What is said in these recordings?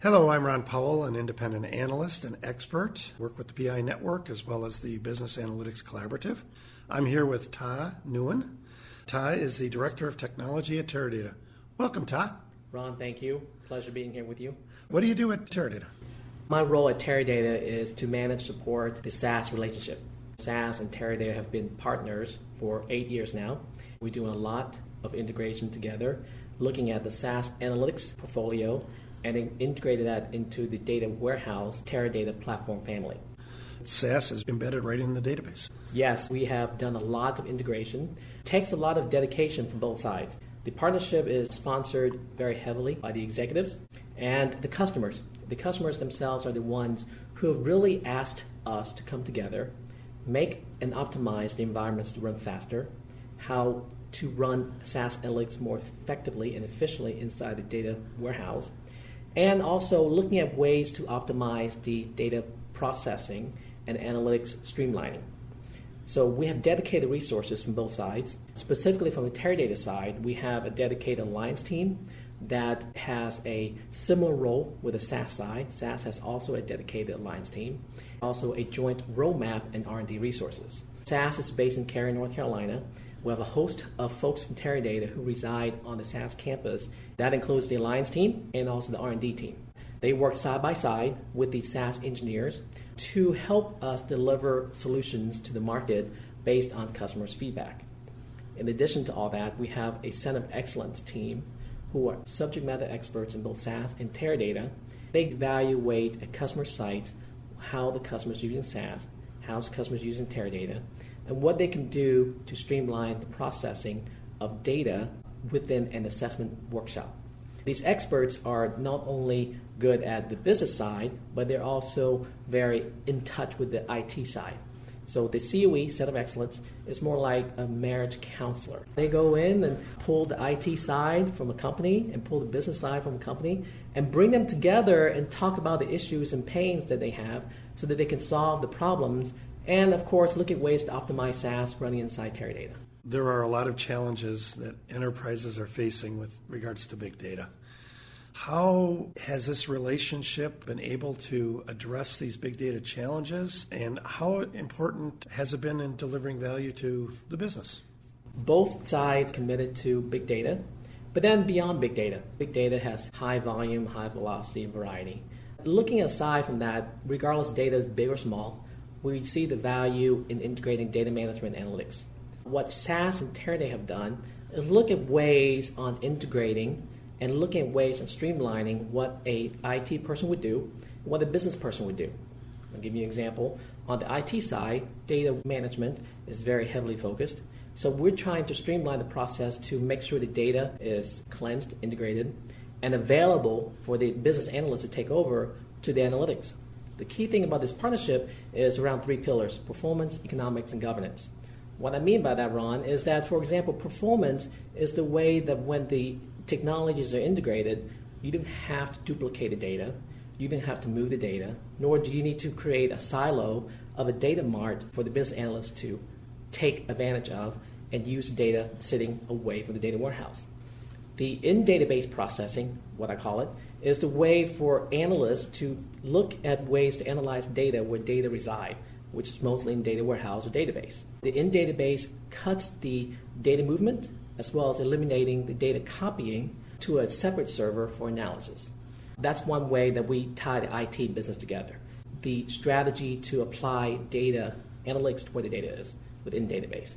Hello, I'm Ron Powell, an independent analyst and expert. Work with the BeyeNETWORK as well as the Business Analytics Collaborative. I'm here with Tho Nguyen. Tho is the Director of Technology at Teradata. Welcome, Tho. Ron, thank you. Pleasure being here with you. What do you do at Teradata? My role at Teradata is to manage support the SAS relationship. SAS and Teradata have been partners for 8 years now. We're doing a lot of integration together, looking at the SAS analytics portfolio and integrated that into the data warehouse Teradata platform family. SAS is embedded right in the database. Yes, we have done a lot of integration. It takes a lot of dedication from both sides. The partnership is sponsored very heavily by the executives and the customers. The customers themselves are the ones who have really asked us to come together, make and optimize the environments to run faster, how to run SAS analytics more effectively and efficiently inside the data warehouse, and also looking at ways to optimize the data processing and analytics streamlining. So we have dedicated resources from both sides. Specifically from the Teradata side, we have a dedicated alliance team that has a similar role with the SAS side. SAS has also a dedicated alliance team, also a joint roadmap and R&D resources. SAS is based in Cary, North Carolina. We have a host of folks from Teradata who reside on the SAS campus. That includes the alliance team and also the R&D team. They work side by side with the SAS engineers to help us deliver solutions to the market based on customers' feedback. In addition to all that, we have a Center of Excellence team who are subject matter experts in both SAS and Teradata. They evaluate at customer sites how the customer is using SAS, how the customer is using Teradata, and what they can do to streamline the processing of data within an assessment workshop. These experts are not only good at the business side, but they're also very in touch with the IT side. So the COE, Center of Excellence, is more like a marriage counselor. They go in and pull the IT side from a company and pull the business side from a company and bring them together and talk about the issues and pains that they have so that they can solve the problems and, of course, look at ways to optimize SAS running inside Teradata. There are a lot of challenges that enterprises are facing with regards to big data. How has this relationship been able to address these big data challenges, and how important has it been in delivering value to the business? Both sides committed to big data, but then beyond big data has high volume, high velocity, and variety. Looking aside from that, regardless of data is big or small, we see the value in integrating data management analytics. What SAS and Teradata have done is look at ways on integrating and looking at ways on streamlining what a IT person would do and what a business person would do. I'll give you an example. On the IT side, data management is very heavily focused. So we're trying to streamline the process to make sure the data is cleansed, integrated, and available for the business analysts to take over to the analytics. The key thing about this partnership is around 3 pillars: performance, economics, and governance. What I mean by that, Ron, is that, for example, performance is the way that when the technologies are integrated, you don't have to duplicate the data, you don't have to move the data, nor do you need to create a silo of a data mart for the business analyst to take advantage of and use data sitting away from the data warehouse. The in-database processing, what I call it, is the way for analysts to look at ways to analyze data where data reside, which is mostly in data warehouse or database. The in-database cuts the data movement as well as eliminating the data copying to a separate server for analysis. That's one way that we tie the IT business together. The strategy to apply data analytics to where the data is within database.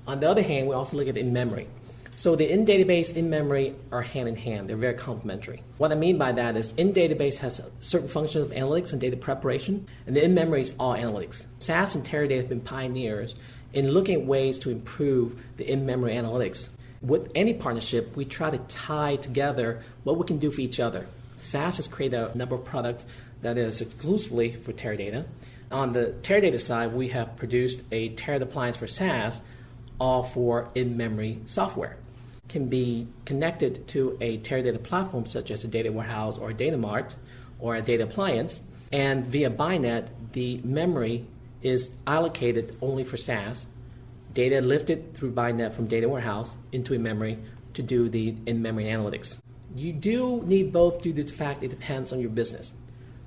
On the other hand, we also look at in-memory. So the in-database, in-memory are hand in hand. They're very complementary. What I mean by that is in-database has certain functions of analytics and data preparation, and the in-memory is all analytics. SAS and Teradata have been pioneers in looking at ways to improve the in-memory analytics. With any partnership, we try to tie together what we can do for each other. SAS has created a number of products that is exclusively for Teradata. On the Teradata side, we have produced a Teradata appliance for SAS, all for in-memory software. Can be connected to a Teradata platform such as a data warehouse or a data mart or a data appliance, and via BeyeNet, the memory is allocated only for SAS. Data lifted through BeyeNet from data warehouse into a memory to do the in-memory analytics. You do need both due to the fact it depends on your business.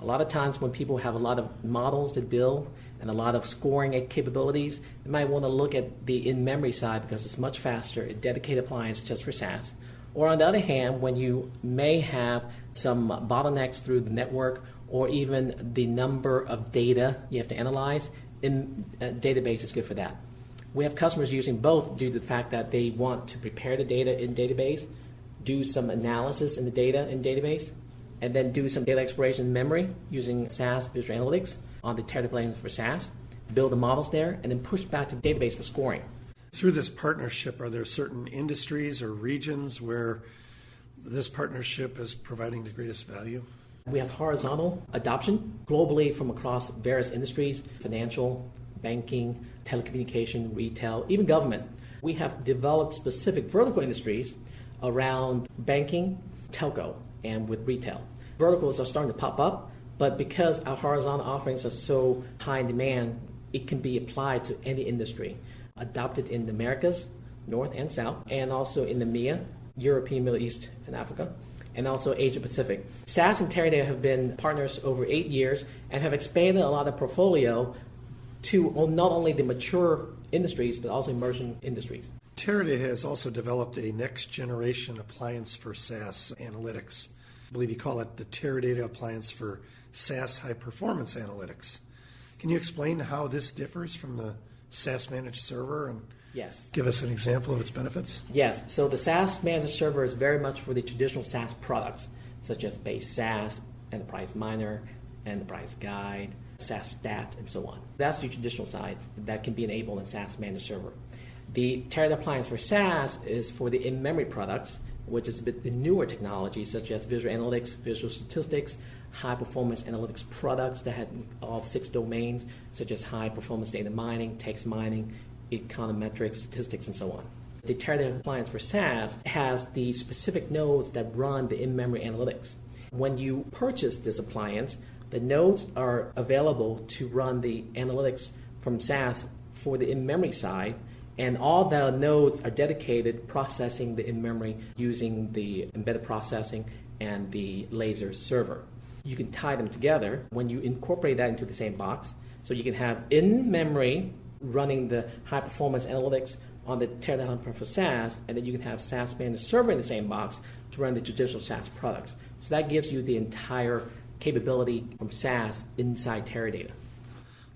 A lot of times when people have a lot of models to build and a lot of scoring capabilities, they might want to look at the in-memory side because it's much faster, a dedicated appliance just for SAS. Or on the other hand, when you may have some bottlenecks through the network or even the number of data you have to analyze, in a database is good for that. We have customers using both due to the fact that they want to prepare the data in database, do some analysis in the data in database, and then do some data exploration in memory using SAS Visual Analytics on the Teradata plane for SAS, build the models there, and then push back to the database for scoring. Through this partnership, are there certain industries or regions where this partnership is providing the greatest value? We have horizontal adoption globally from across various industries, financial, banking, telecommunication, retail, even government. We have developed specific vertical industries around banking, telco, and with retail. Verticals are starting to pop up, but because our horizontal offerings are so high in demand, it can be applied to any industry. Adopted in the Americas, North and South, and also in the MEA, European, Middle East, and Africa, and also Asia Pacific. SAS and Teradata have been partners over 8 years and have expanded a lot of portfolio to not only the mature industries, but also emerging industries. Teradata has also developed a next-generation appliance for SAS analytics. I believe you call it the Teradata appliance for SAS high-performance analytics. Can you explain how this differs from the SAS managed server and Yes. give us an example of its benefits? Yes. So the SAS managed server is very much for the traditional SAS products, such as base SAS, Enterprise Miner, Enterprise Guide, SAS Stat, and so on. That's the traditional side that can be enabled in SAS managed server. The Teradata appliance for SAS is for the in-memory products, which is a bit the newer technology, such as visual analytics, visual statistics, high-performance analytics products that have all 6 domains, such as high-performance data mining, text mining, econometrics, statistics, and so on. The Teradata appliance for SAS has the specific nodes that run the in-memory analytics. When you purchase this appliance, the nodes are available to run the analytics from SAS for the in-memory side, and all the nodes are dedicated processing the in-memory using the embedded processing and the laser server. You can tie them together when you incorporate that into the same box. So you can have in-memory running the high-performance analytics on the Teradata for SAS, and then you can have SAS managed server in the same box to run the traditional SAS products. So that gives you the entire capability from SAS inside Teradata.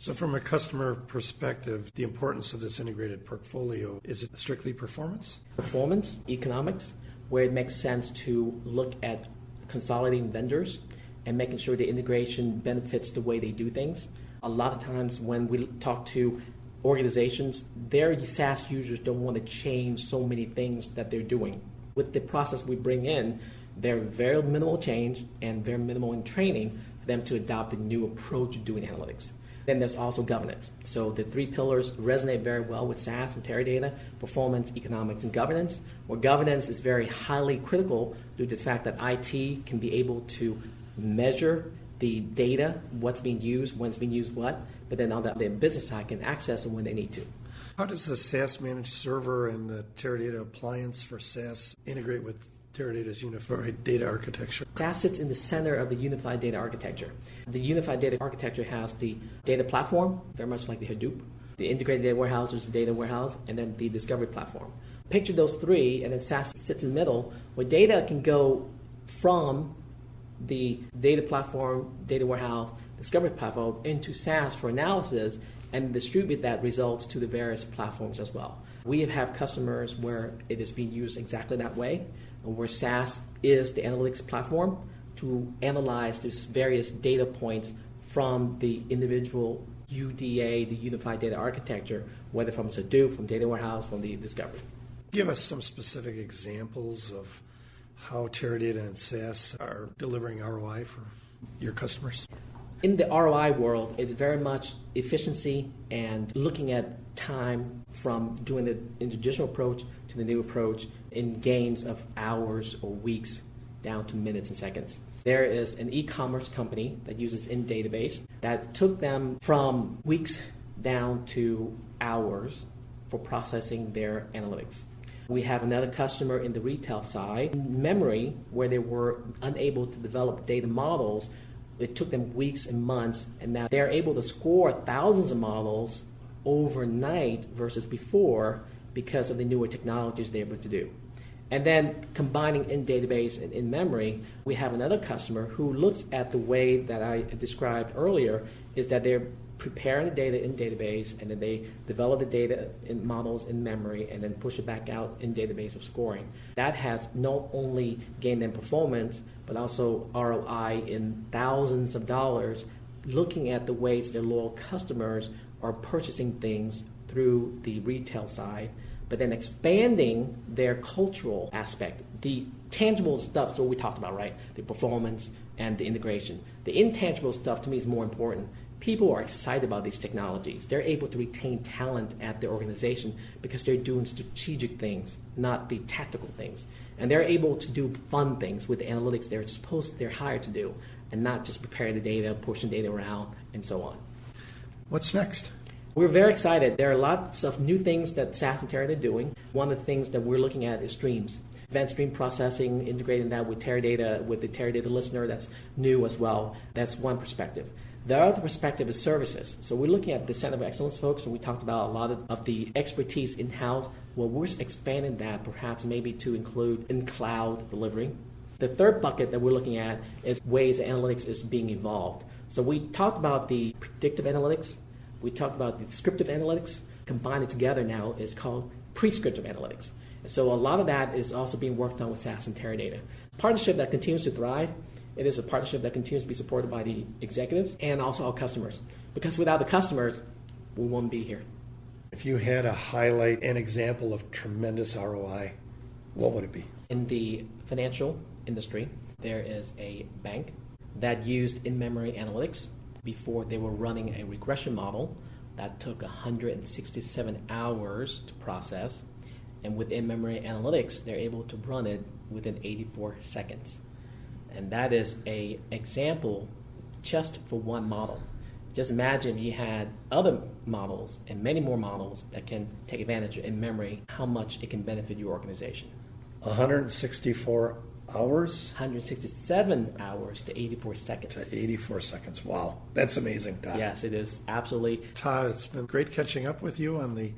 So from a customer perspective, the importance of this integrated portfolio, is it strictly performance? Performance, economics, where it makes sense to look at consolidating vendors and making sure the integration benefits the way they do things. A lot of times when we talk to organizations, their SAS users don't want to change so many things that they're doing. With the process we bring in, they're very minimal change and very minimal in training for them to adopt a new approach to doing analytics. Then there's also governance. So the 3 pillars resonate very well with SAS and Teradata: performance, economics, and governance, where governance is very highly critical due to the fact that IT can be able to measure the data, what's being used, when it's being used, what, but then on the business side can access it when they need to. How does the SAS managed server and the Teradata appliance for SAS integrate with Teradata's unified data architecture? SAS sits in the center of the unified data architecture. The unified data architecture has the data platform, very much like the Hadoop. The integrated data warehouse is the data warehouse, and then the discovery platform. Picture those 3, and then SAS sits in the middle, where data can go from the data platform, data warehouse, discovery platform into SAS for analysis and distribute that results to the various platforms as well. We have customers where it is being used exactly that way, and where SAS is the analytics platform to analyze these various data points from the individual UDA, the Unified Data Architecture, whether from Hadoop, from data warehouse, from the discovery. Give us some specific examples of how Teradata and SAS are delivering ROI for your customers. In the ROI world, it's very much efficiency and looking at time from doing the traditional approach to the new approach in gains of hours or weeks down to minutes and seconds. There is an e-commerce company that uses in-database that took them from weeks down to hours for processing their analytics. We have another customer in the retail side, memory, where they were unable to develop data models. It took them weeks and months, and now they're able to score thousands of models overnight versus before because of the newer technologies they're able to do. And then combining in database and in memory, we have another customer who looks at the way that I described earlier, is that they're preparing the data in database, and then they develop the data in models in memory, and then push it back out in database for scoring. That has not only gained them performance, but also ROI in thousands of dollars, looking at the ways their loyal customers are purchasing things through the retail side, but then expanding their cultural aspect. The tangible stuff is what we talked about, right? The performance and the integration. The intangible stuff to me is more important. People are excited about these technologies. They're able to retain talent at their organization because they're doing strategic things, not the tactical things. And they're able to do fun things with the analytics they're hired to do, and not just prepare the data, pushing data around, and so on. What's next? We're very excited. There are lots of new things that SAS and Teradata are doing. One of the things that we're looking at is streams. Event stream processing, integrating that with Teradata, with the Teradata listener, that's new as well. That's one perspective. The other perspective is services. So we're looking at the Center of Excellence folks, and we talked about a lot of the expertise in-house. Well, we're expanding that perhaps maybe to include in-cloud delivery. The third bucket that we're looking at is ways that analytics is being evolved. So we talked about the predictive analytics. We talked about the descriptive analytics. Combined it together now is called prescriptive analytics. So a lot of that is also being worked on with SAS and Teradata. Partnership that continues to thrive. It is a partnership that continues to be supported by the executives and also our customers. Because without the customers, we won't be here. If you had to highlight an example of tremendous ROI, what would it be? In the financial industry, there is a bank that used in-memory analytics before they were running a regression model that took 167 hours to process. And with in-memory analytics, they're able to run it within 84 seconds. And that is an example just for one model. Just imagine you had other models and many more models that can take advantage of in-memory, how much it can benefit your organization. 164 hours? 167 hours to 84 seconds. To 84 seconds. Wow. That's amazing, Todd. Yes, it is. Absolutely. Todd, it's been great catching up with you on the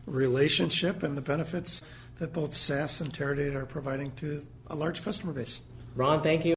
relationship and the benefits that both SAS and Teradata are providing to a large customer base. Ron, thank you.